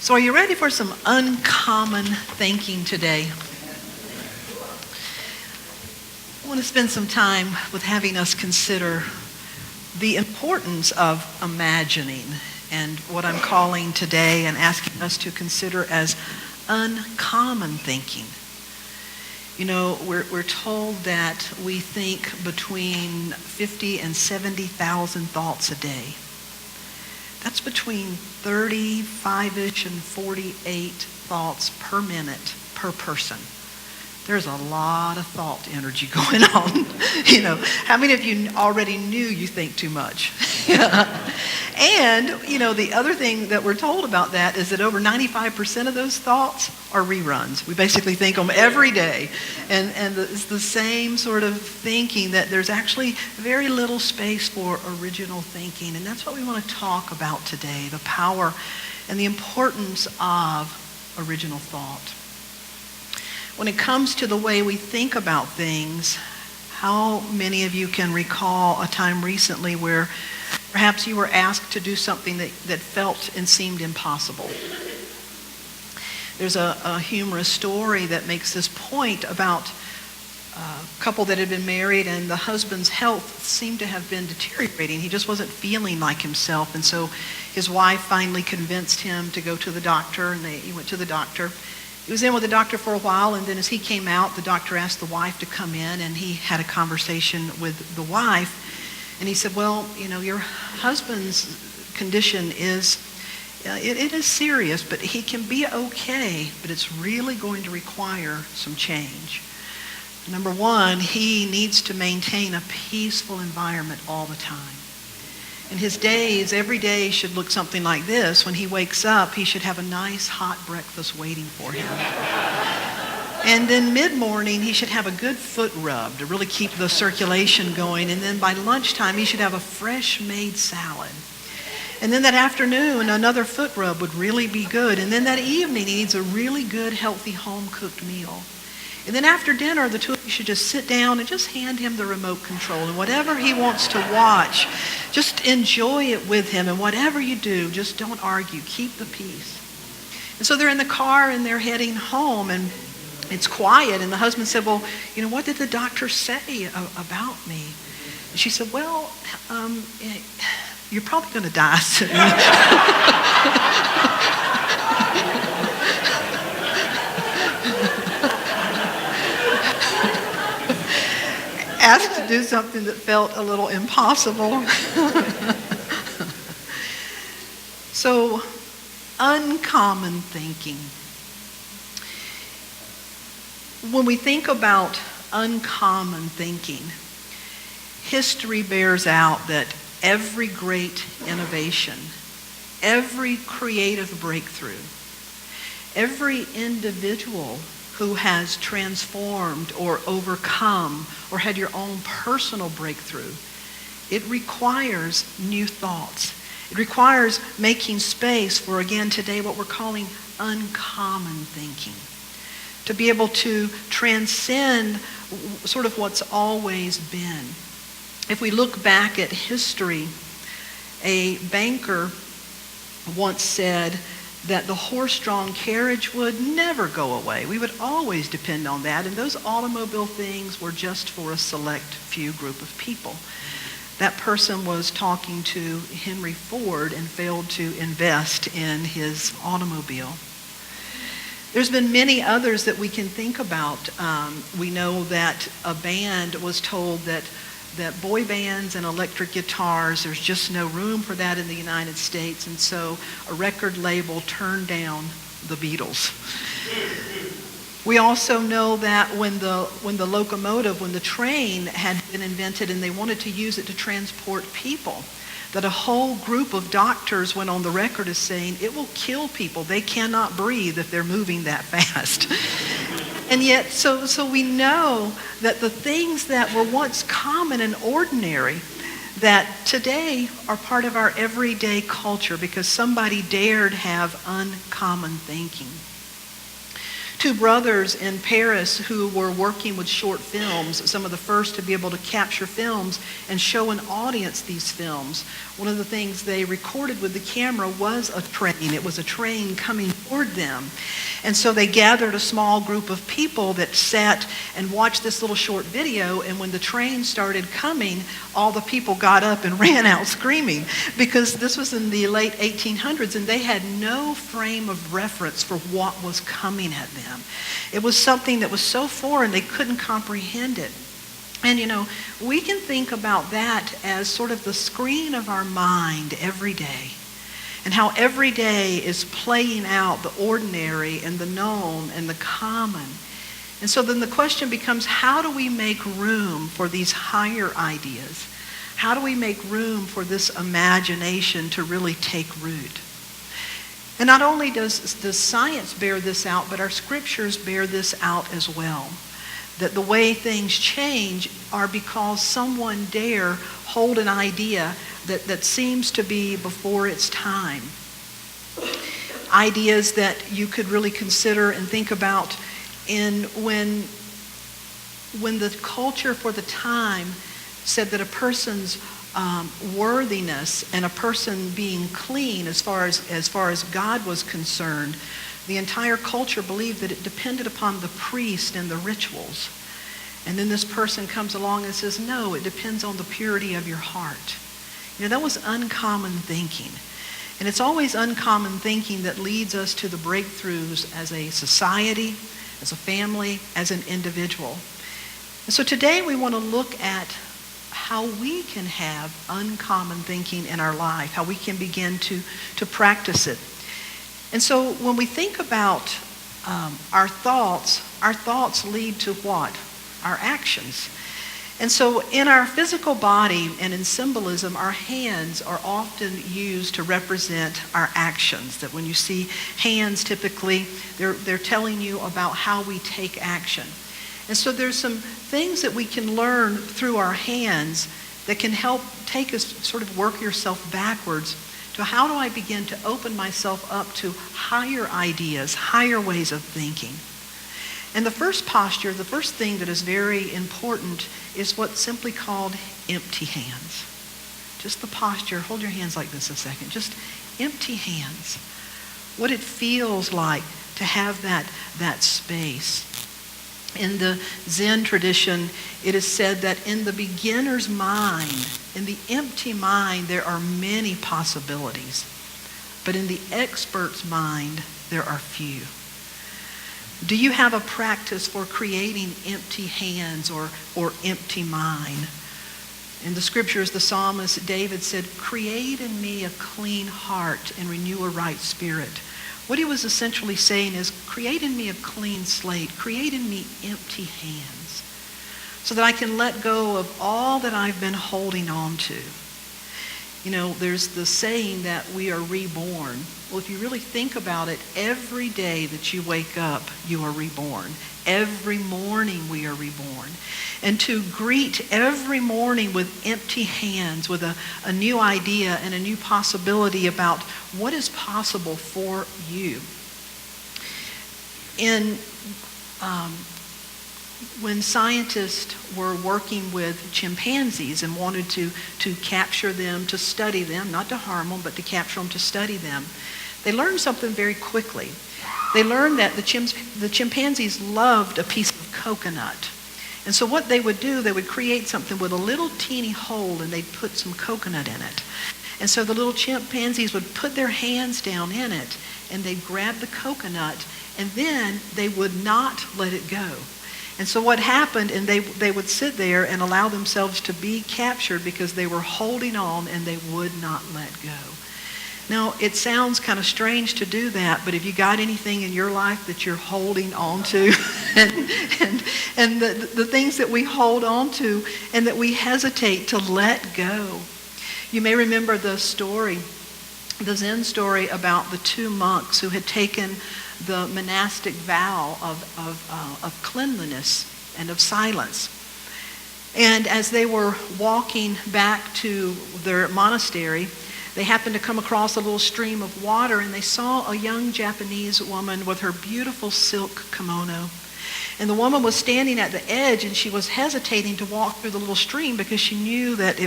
So are you ready for some uncommon thinking today? I want to spend some time with having us consider the importance of imagining and what I'm calling today and asking us to consider as uncommon thinking. You know, we're told that we think between 50 and 70,000 thoughts a day. That's between 35-ish and 48 thoughts per minute per person. There's a lot of thought energy going on. You know, how many of you already knew you think too much? And, you know, the other thing that we're told about that is that over 95% of those thoughts are reruns. We basically think them every day. And it's the same sort of thinking that there's actually very little space for original thinking. And that's what we want to talk about today, the power and the importance of original thought. When it comes to the way we think about things, how many of you can recall a time recently where perhaps you were asked to do something that felt and seemed impossible? There's a humorous story that makes this point about a couple that had been married, and the husband's health seemed to have been deteriorating. He just wasn't feeling like himself, and so his wife finally convinced him to go to the doctor, and he went to the doctor. He was in with the doctor for a while, and then as he came out, the doctor asked the wife to come in, and he had a conversation with the wife. And he said, well, you know, your husband's condition is, it is serious, but he can be okay, but it's really going to require some change. Number one, he needs to maintain a peaceful environment all the time. And his days, every day should look something like this. When he wakes up, he should have a nice hot breakfast waiting for him. And then mid-morning, he should have a good foot rub to really keep the circulation going. And then by lunchtime, he should have a fresh-made salad. And then that afternoon, another foot rub would really be good. And then that evening, he needs a really good, healthy, home-cooked meal. And then after dinner, the two of you should just sit down and just hand him the remote control. And whatever he wants to watch, just enjoy it with him. And whatever you do, just don't argue. Keep the peace. And so they're in the car and they're heading home, and it's quiet. And the husband said, well, you know, what did the doctor say about me? And she said, well, you're probably going to die soon. Asked to do something that felt a little impossible. So, uncommon thinking. When we think about uncommon thinking, history bears out that every great innovation, every creative breakthrough, every individual who has transformed or overcome or had your own personal breakthrough, it requires new thoughts. It requires making space for, again, today what we're calling uncommon thinking. To be able to transcend sort of what's always been. If we look back at history, a banker once said that the horse-drawn carriage would never go away. We would always depend on that, and those automobile things were just for a select few group of people. That person was talking to Henry Ford and failed to invest in his automobile. There's been many others that we can think about. We know that a band was told that boy bands and electric guitars, there's just no room for that in the United States, and so a record label turned down the Beatles. We also know that when the locomotive, when the train had been invented and they wanted to use it to transport people, that a whole group of doctors went on the record as saying, it will kill people. They cannot breathe if they're moving that fast. And yet, so we know that the things that were once common and ordinary, that today are part of our everyday culture because somebody dared have uncommon thinking. Two brothers in Paris who were working with short films, some of the first to be able to capture films and show an audience these films. One of the things they recorded with the camera was a train. It was a train coming toward them. And so they gathered a small group of people that sat and watched this little short video, and when the train started coming, all the people got up and ran out screaming, because this was in the late 1800s and they had no frame of reference for what was coming at them. It was something that was so foreign they couldn't comprehend it. And we can think about that as sort of the screen of our mind every day, and how every day is playing out the ordinary and the known and the common. And so then the question becomes, how do we make room for these higher ideas? How do we make room for this imagination to really take root? And not only does science bear this out, but our scriptures bear this out as well. That the way things change are because someone dare hold an idea that seems to be before its time. Ideas that you could really consider and think about when the culture for the time said that a person's worthiness and a person being clean as far as God was concerned, the entire culture believed that it depended upon the priest and the rituals. And then this person comes along and says, no, it depends on the purity of your heart. That was uncommon thinking. And it's always uncommon thinking that leads us to the breakthroughs as a society, as a family, as an individual. And so today we want to look at how we can have uncommon thinking in our life, how we can begin to practice it. And so when we think about our thoughts lead to what? Our actions. And so in our physical body and in symbolism, our hands are often used to represent our actions. That when you see hands, typically, they're telling you about how we take action. And so there's some things that we can learn through our hands that can help take us, sort of work yourself backwards to how do I begin to open myself up to higher ideas, higher ways of thinking. And the first posture, the first thing that is very important is what's simply called empty hands. Just the posture. Hold your hands like this a second. Just empty hands. What it feels like to have that space. In the Zen tradition, it is said that in the beginner's mind, in the empty mind, there are many possibilities. But in the expert's mind, there are few. Do you have a practice for creating empty hands or empty mind? In the scriptures, the psalmist David said, create in me a clean heart and renew a right spirit. What he was essentially saying is, create in me a clean slate, create in me empty hands, so that I can let go of all that I've been holding on to. There's the saying that we are reborn. Well, if you really think about it, every day that you wake up, you are reborn. Every morning we are reborn. And to greet every morning with empty hands, with a new idea and a new possibility about what is possible for you. When scientists were working with chimpanzees and wanted to capture them, to study them, not to harm them, but to capture them, to study them, they learned something very quickly. They learned that the chimpanzees loved a piece of coconut. And so what they would do, they would create something with a little teeny hole and they'd put some coconut in it. And so the little chimpanzees would put their hands down in it and they'd grab the coconut and then they would not let it go. And so what happened, and they would sit there and allow themselves to be captured because they were holding on and they would not let go. Now, it sounds kind of strange to do that, but if you got anything in your life that you're holding on to, and the things that we hold on to and that we hesitate to let go. You may remember the Zen story about the two monks who had taken the monastic vow of cleanliness and of silence. And as they were walking back to their monastery, they happened to come across a little stream of water, and they saw a young Japanese woman with her beautiful silk kimono. And the woman was standing at the edge, and she was hesitating to walk through the little stream because she knew that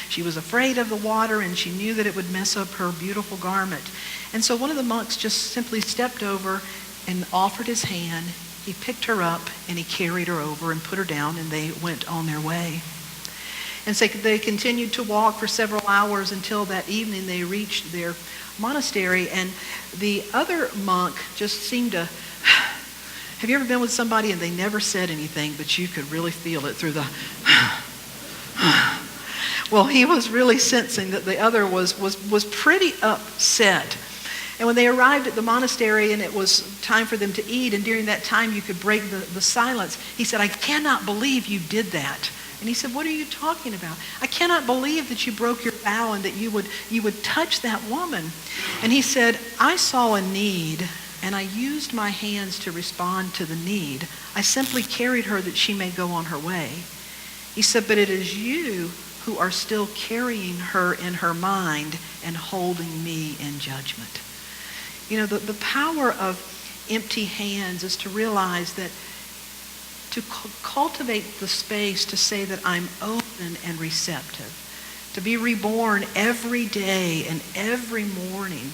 she was afraid of the water, and she knew that it would mess up her beautiful garment. And so one of the monks just simply stepped over and offered his hand. He picked her up, and he carried her over and put her down, and they went on their way. And so they continued to walk for several hours until that evening they reached their monastery, and the other monk just seemed to... Have you ever been with somebody and they never said anything, but you could really feel it through the... Well, he was really sensing that the other was pretty upset. And when they arrived at the monastery and it was time for them to eat, and during that time you could break the silence, he said, "I cannot believe you did that." And he said, "What are you talking about? I cannot believe that you broke your vow and that you would touch that woman." And he said, "I saw a need, and I used my hands to respond to the need. I simply carried her that she may go on her way." He said, "But it is you who are still carrying her in her mind and holding me in judgment." You know, the power of empty hands is to realize that to cultivate the space to say that I'm open and receptive, to be reborn every day and every morning,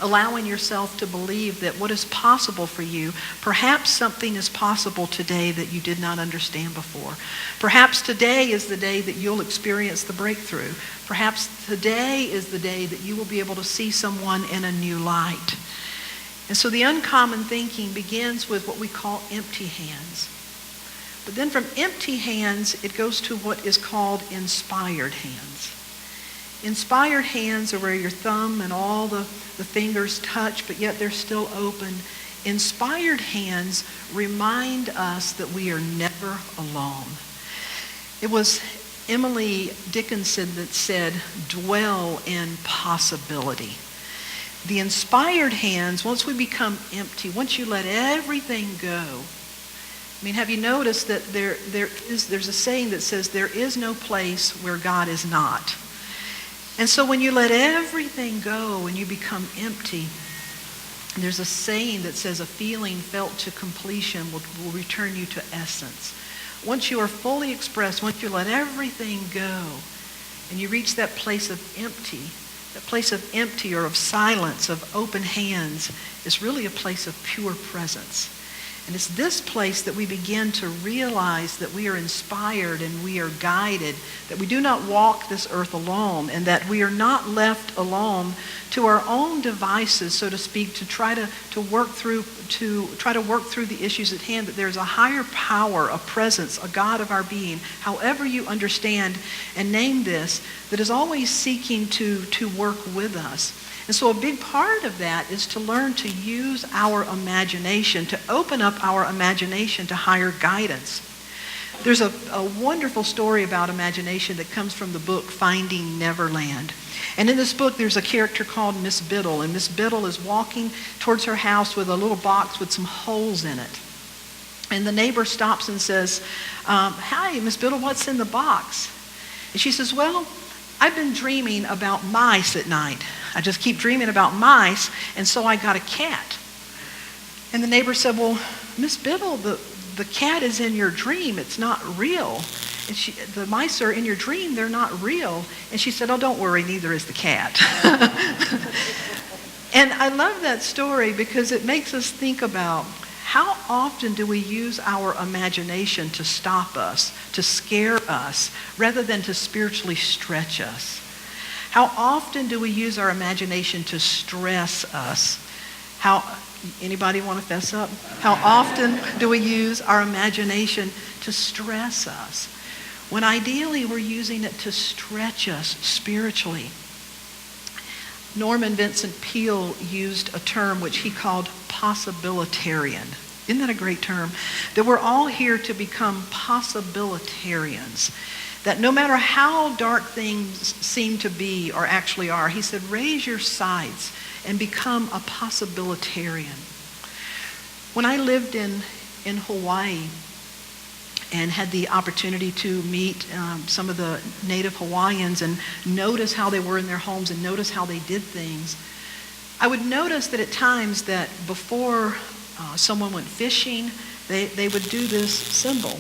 allowing yourself to believe that what is possible for you, perhaps something is possible today that you did not understand before. Perhaps today is the day that you'll experience the breakthrough. Perhaps today is the day that you will be able to see someone in a new light. And so the uncommon thinking begins with what we call empty hands. But then from empty hands, it goes to what is called inspired hands. Inspired hands are where your thumb and all the fingers touch, but yet they're still open. Inspired hands remind us that we are never alone. It was Emily Dickinson that said, "Dwell in possibility." The inspired hands, once we become empty, once you let everything go. I mean, have you noticed that there's a saying that says there is no place where God is not? And so when you let everything go and you become empty, there's a saying that says a feeling felt to completion will return you to essence. Once you are fully expressed, once you let everything go and you reach that place of empty or of silence, of open hands, is really a place of pure presence. And it's this place that we begin to realize that we are inspired and we are guided, that we do not walk this earth alone, and that we are not left alone to our own devices, so to speak, to try to work through the issues at hand, that there's a higher power, a presence, a God of our being, however you understand and name this, that is always seeking to work with us. And so a big part of that is to learn to use our imagination, to open up our imagination to higher guidance. There's a wonderful story about imagination that comes from the book Finding Neverland. And in this book, there's a character called Miss Biddle. And Miss Biddle is walking towards her house with a little box with some holes in it. And the neighbor stops and says, "Hi, Miss Biddle, what's in the box?" And she says, "Well, I've been dreaming about mice at night. I just keep dreaming about mice, and so I got a cat." And the neighbor said, "Well, Miss Biddle, the cat is in your dream. It's not real. And the mice are in your dream. They're not real." And she said, "Oh, don't worry, neither is the cat." And I love that story because it makes us think about how often do we use our imagination to stop us, to scare us, rather than to spiritually stretch us? How often do we use our imagination to stress us? Anybody want to fess up? How often do we use our imagination to stress us, when ideally we're using it to stretch us spiritually? Norman Vincent Peale used a term which he called possibilitarian. Isn't that a great term? That we're all here to become possibilitarians. That no matter how dark things seem to be or actually are, he said, raise your sights and become a possibilitarian. When I lived in Hawaii, and had the opportunity to meet some of the native Hawaiians and notice how they were in their homes and notice how they did things, I would notice that at times that before someone went fishing, they would do this symbol.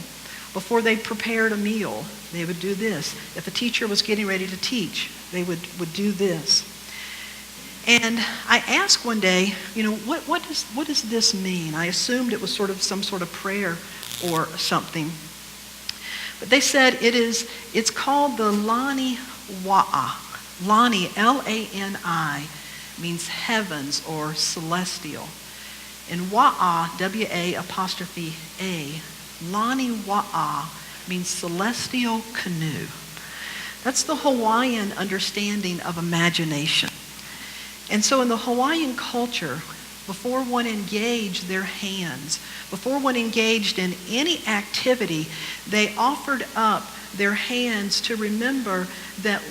Before they prepared a meal, they would do this. If a teacher was getting ready to teach, they would do this. And I asked one day, what does this mean? I assumed it was sort of some sort of prayer or something. But they said it's called the Lani Wa'a. Lani, Lani, means heavens or celestial. And Wa'a, W-A', Lani Wa'a means celestial canoe. That's the Hawaiian understanding of imagination. And so in the Hawaiian culture, before one engaged their hands, before one engaged in any activity, they offered up their hands to remember that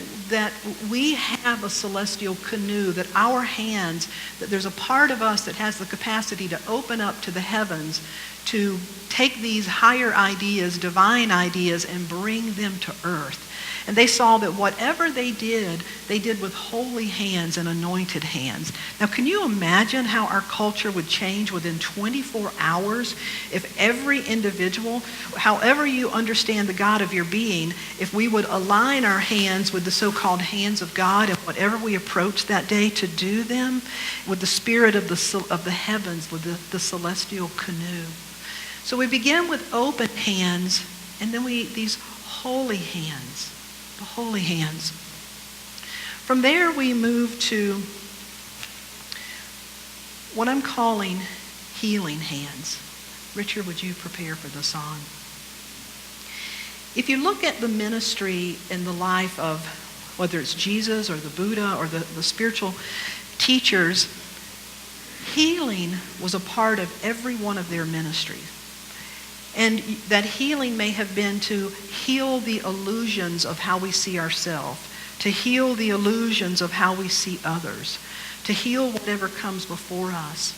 we have a celestial canoe, that our hands, that there's a part of us that has the capacity to open up to the heavens, to take these higher ideas, divine ideas, and bring them to earth. And they saw that whatever they did with holy hands and anointed hands. Now, can you imagine how our culture would change within 24 hours if every individual, however you understand the God of your being, if we would align our hands with the so-called hands of God and whatever we approach that day to do them with the spirit of the heavens, with the celestial canoe. So we begin with open hands, and then these holy hands. The holy hands. From there we move to what I'm calling healing hands. Richard, would you prepare for the song? If you look at the ministry and the life of whether it's Jesus or the Buddha or the spiritual teachers, healing was a part of every one of their ministries. And that healing may have been to heal the illusions of how we see ourselves, to heal the illusions of how we see others, to heal whatever comes before us.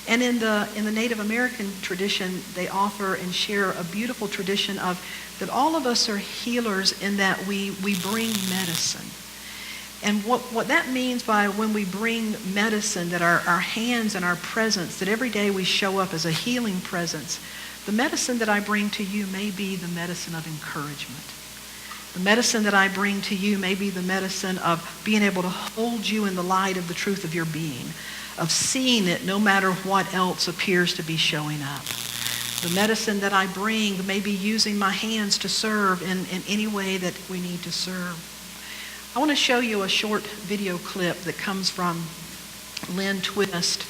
And in the Native American tradition, they offer and share a beautiful tradition of that all of us are healers in that we bring medicine. And what that means by when we bring medicine, that our hands and our presence, that every day we show up as a healing presence. The medicine that I bring to you may be the medicine of encouragement. The medicine that I bring to you may be the medicine of being able to hold you in the light of the truth of your being, of seeing it no matter what else appears to be showing up. The medicine that I bring may be using my hands to serve in any way that we need to serve. I want to show you a short video clip that comes from Lynn Twist.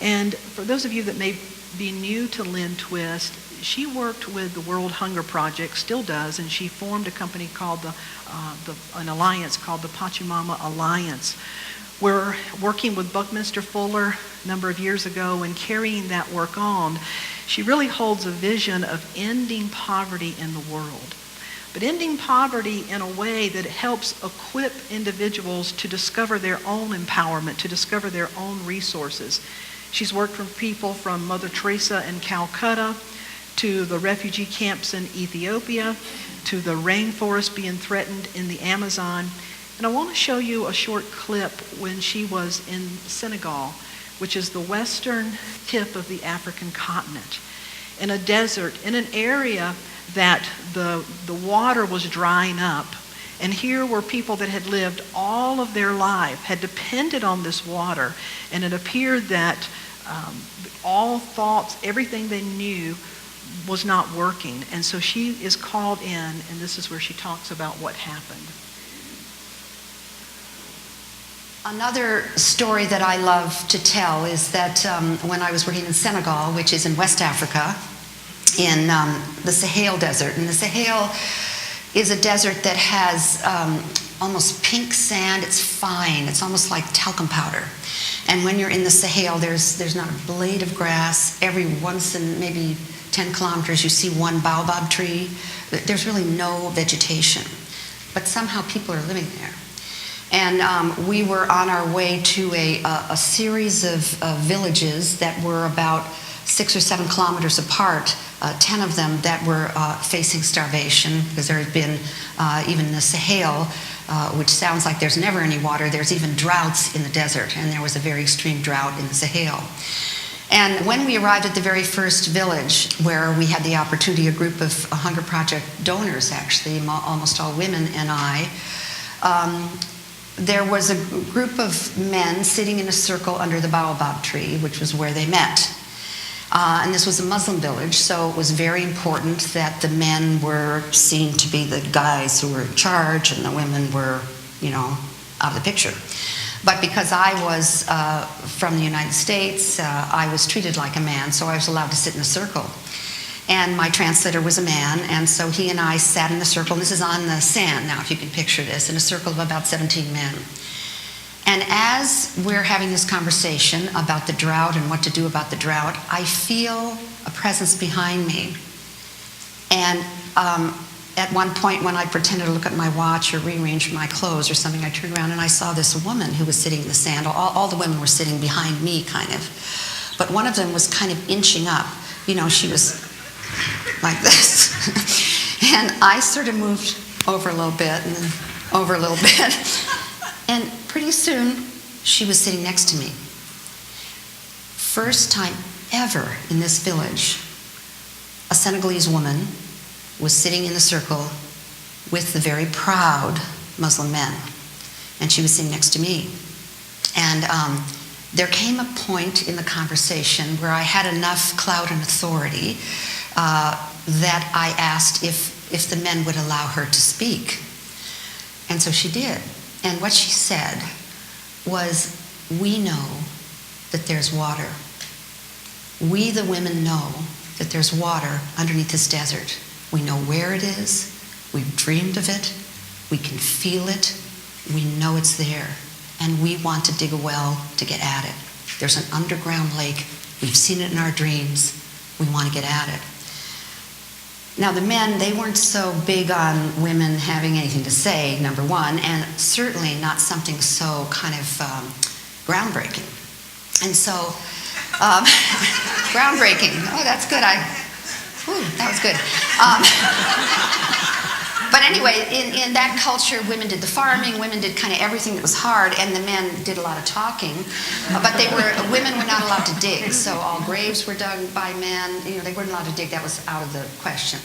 And for those of you that may be new to Lynn Twist, she worked with the World Hunger Project, still does, and she formed a company called an alliance called the Pachamama Alliance. We're working with Buckminster Fuller a number of years ago and carrying that work on. She really holds a vision of ending poverty in the world. But ending poverty in a way that helps equip individuals to discover their own empowerment, to discover their own resources. She's worked with people from Mother Teresa in Calcutta, to the refugee camps in Ethiopia, to the rainforest being threatened in the Amazon. And I want to show you a short clip when she was in Senegal, which is the western tip of the African continent, in a desert, in an area that the water was drying up. And here were people that had lived all of their life, had depended on this water, and it appeared that all thoughts, everything they knew was not working. And so she is called in, and this is where she talks about what happened. Another story that I love to tell is that when I was working in Senegal, which is in West Africa, in the Sahel Desert. And the Sahel is a desert that has almost pink sand. It's fine. It's almost like talcum powder. And when you're in the Sahel, there's not a blade of grass. Every once in maybe 10 kilometers, you see one baobab tree. There's really no vegetation. But somehow people are living there. And we were on our way to a series of villages that were about 6 or 7 kilometers apart, 10 of them that were facing starvation, because there had been, even in the Sahel, which sounds like there's never any water, there's even droughts in the desert, and there was a very extreme drought in the Sahel. And when we arrived at the very first village, where we had the opportunity, a group of Hunger Project donors, actually, almost all women and I, there was a group of men sitting in a circle under the baobab tree, which was where they met. And this was a Muslim village, so it was very important that the men were seen to be the guys who were in charge, and the women were, out of the picture. But because I was from the United States, I was treated like a man, so I was allowed to sit in a circle. And my translator was a man, and so he and I sat in the circle, and this is on the sand now, if you can picture this, in a circle of about 17 men. And as we're having this conversation about the drought and what to do about the drought, I feel a presence behind me. And at one point, when I pretended to look at my watch or rearrange my clothes or something, I turned around and I saw this woman who was sitting in the sand. All the women were sitting behind me, kind of. But one of them was kind of inching up. She was like this. And I sort of moved over a little bit and then over a little bit. And pretty soon, she was sitting next to me. First time ever in this village, a Senegalese woman was sitting in the circle with the very proud Muslim men. And she was sitting next to me. And there came a point in the conversation where I had enough clout and authority that I asked if the men would allow her to speak. And so she did. And what she said was, we know that there's water. We, the women, know that there's water underneath this desert. We know where it is. We've dreamed of it. We can feel it. We know it's there. And we want to dig a well to get at it. There's an underground lake. We've seen it in our dreams. We want to get at it. Now, the men, they weren't so big on women having anything to say, number one, and certainly not something so kind of groundbreaking. And so, groundbreaking. Oh, that's good. That was good. But anyway, in that culture, women did the farming, women did kind of everything that was hard, and the men did a lot of talking. But women were not allowed to dig, so all graves were dug by men. They weren't allowed to dig. That was out of the question.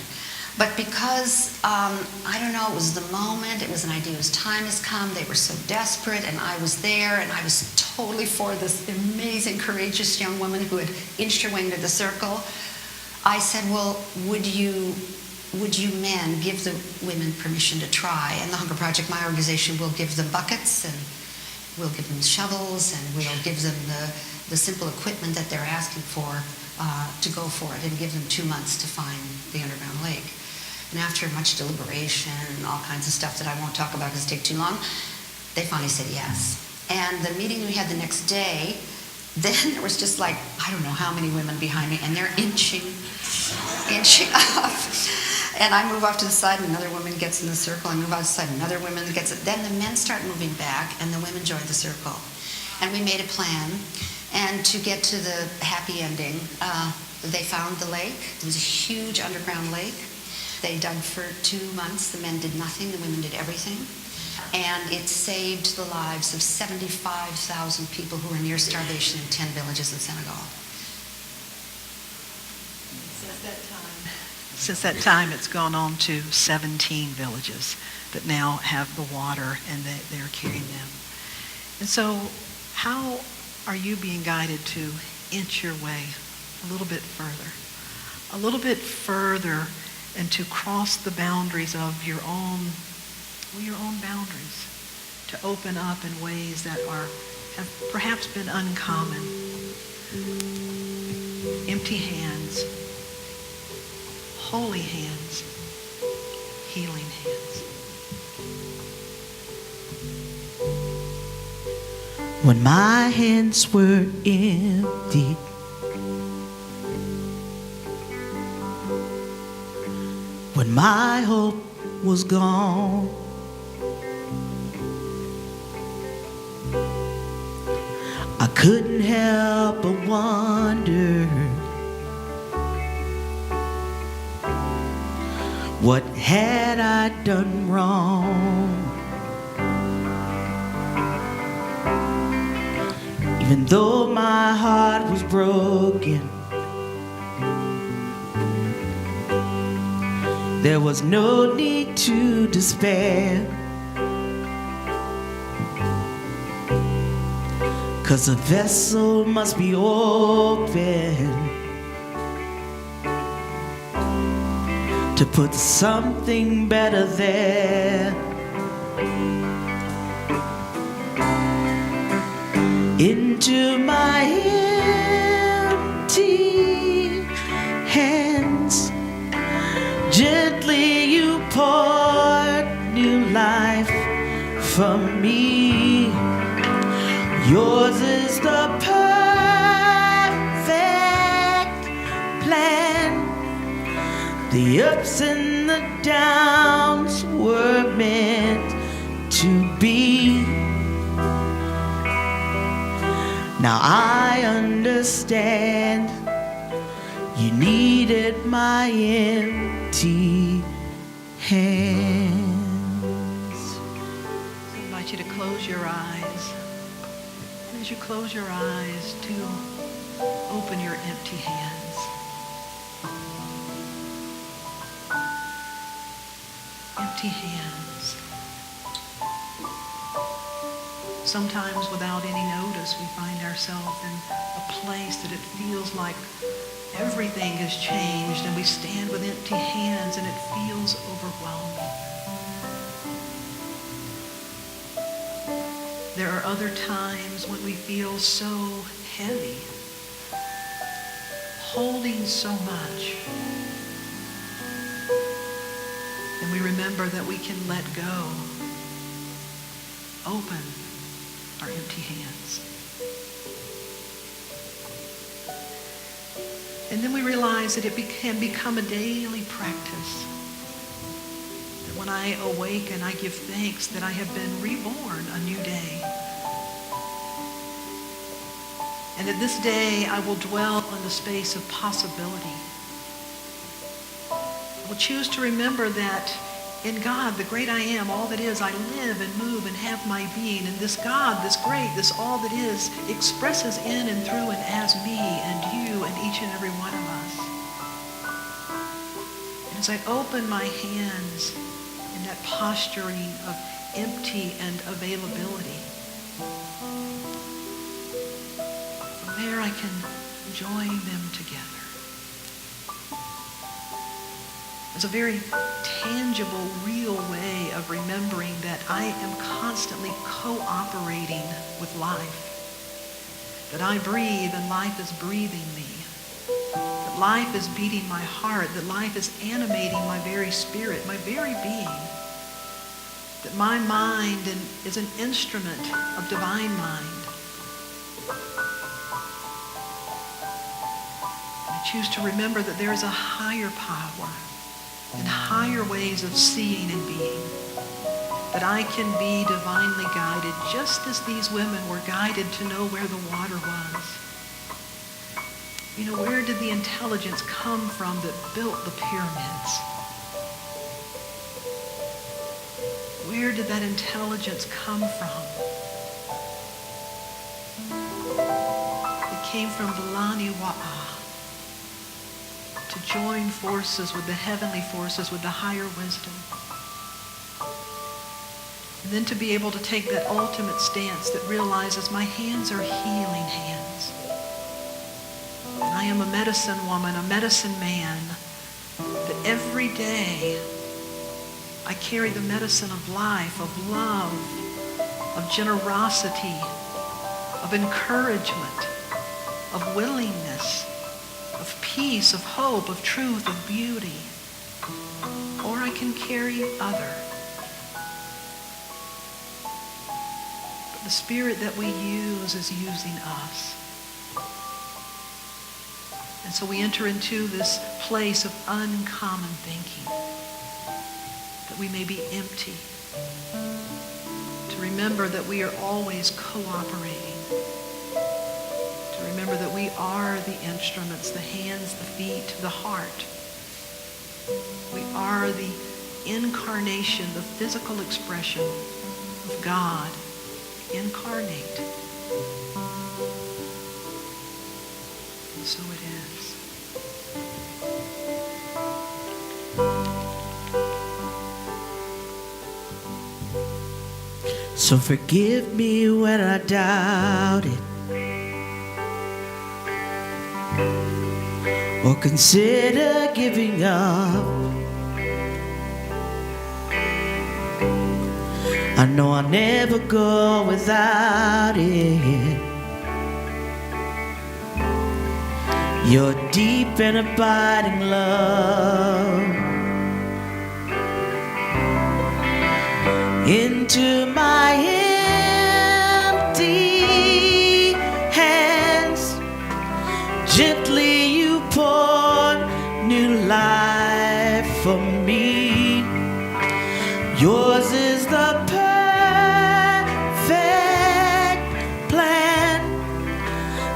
But because, I don't know, it was the moment, it was an idea, time has come, they were so desperate, and I was there, and I was totally for this amazing, courageous young woman who had inched her way into the circle. I said, well, would you men give the women permission to try? And the Hunger Project, my organization, will give them buckets, and we'll give them shovels, and we'll give them the simple equipment that they're asking for to go for it, and give them 2 months to find the underground lake. And after much deliberation and all kinds of stuff that I won't talk about because it takes too long, they finally said yes. And the meeting we had the next day, then there was just like, I don't know how many women behind me, and they're inching up. And I move off to the side, and another woman gets in the circle. I move off to the side, another woman gets it. Then the men start moving back, and the women join the circle. And we made a plan. And to get to the happy ending, they found the lake. It was a huge underground lake. They dug for 2 months. The men did nothing. The women did everything. And it saved the lives of 75,000 people who were near starvation in 10 villages in Senegal. Since that time, it's gone on to 17 villages that now have the water, and they're carrying them. And so how are you being guided to inch your way a little bit further and to cross the boundaries of your own boundaries, to open up in ways that have perhaps been uncommon? Empty hands, holy hands, healing hands. When my hands were empty, when my hope was gone, I couldn't help but wonder What had I done wrong? Even though my heart was broken, there was no need to despair, 'cause a vessel must be open to put something better there. Into my empty hands, gently you poured new life for me. Yours is the perfect plan. The ups and the downs were meant to be. Now I understand you needed my empty hands. I invite you to close your eyes. And as you close your eyes, to open your empty hands. Empty hands. Sometimes without any notice, we find ourselves in a place that it feels like everything has changed, and we stand with empty hands and it feels overwhelming. There are other times when we feel so heavy, holding so much, and we remember that we can let go, open our empty hands. And then we realize that it can become a daily practice. That when I awaken, I give thanks that I have been reborn a new day. And that this day I will dwell in the space of possibility. I will choose to remember that in God, the great I am, all that is, I live and move and have my being. And this God, this great, this all that is, expresses in and through and as me and you and each and every one of us. And as I open my hands in that posturing of empty and availability, from there I can join them together. It's a very tangible, real way of remembering that I am constantly cooperating with life. That I breathe and life is breathing me. That life is beating my heart. That life is animating my very spirit, my very being. That my mind is an instrument of divine mind. I choose to remember that there is a higher power and higher ways of seeing and being, that I can be divinely guided just as these women were guided to know where the water was. You know, where did the intelligence come from that built the pyramids? Where did that intelligence come from? It came from Balani Wa'a. To join forces with the heavenly forces, with the higher wisdom. And then to be able to take that ultimate stance that realizes my hands are healing hands. And I am a medicine woman, a medicine man, that every day I carry the medicine of life, of love, of generosity, of encouragement, of willingness, of peace, of hope, of truth, of beauty. Or I can carry other. But the spirit that we use is using us. And so we enter into this place of uncommon thinking, that we may be empty. To remember that we are always cooperating. Remember that we are the instruments, the hands, the feet, the heart. We are are the incarnation, the physical expression of God incarnate. So it is. So forgive me when I doubt it, or consider giving up. I know I'll never go without it. Your deep and abiding love into my empty hands. Gently you pour new life for me. Yours is the perfect plan.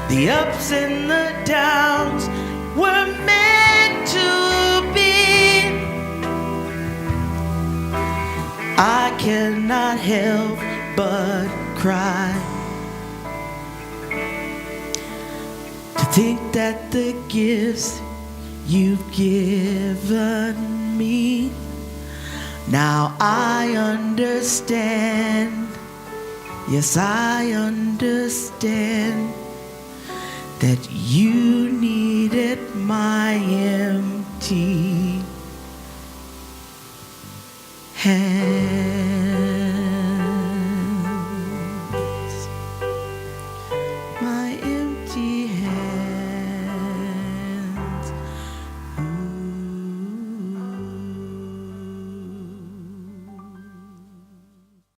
The ups and the downs were meant to be. I cannot help but cry to think that the gifts you've given me, now I understand. Yes, I understand that you needed my empty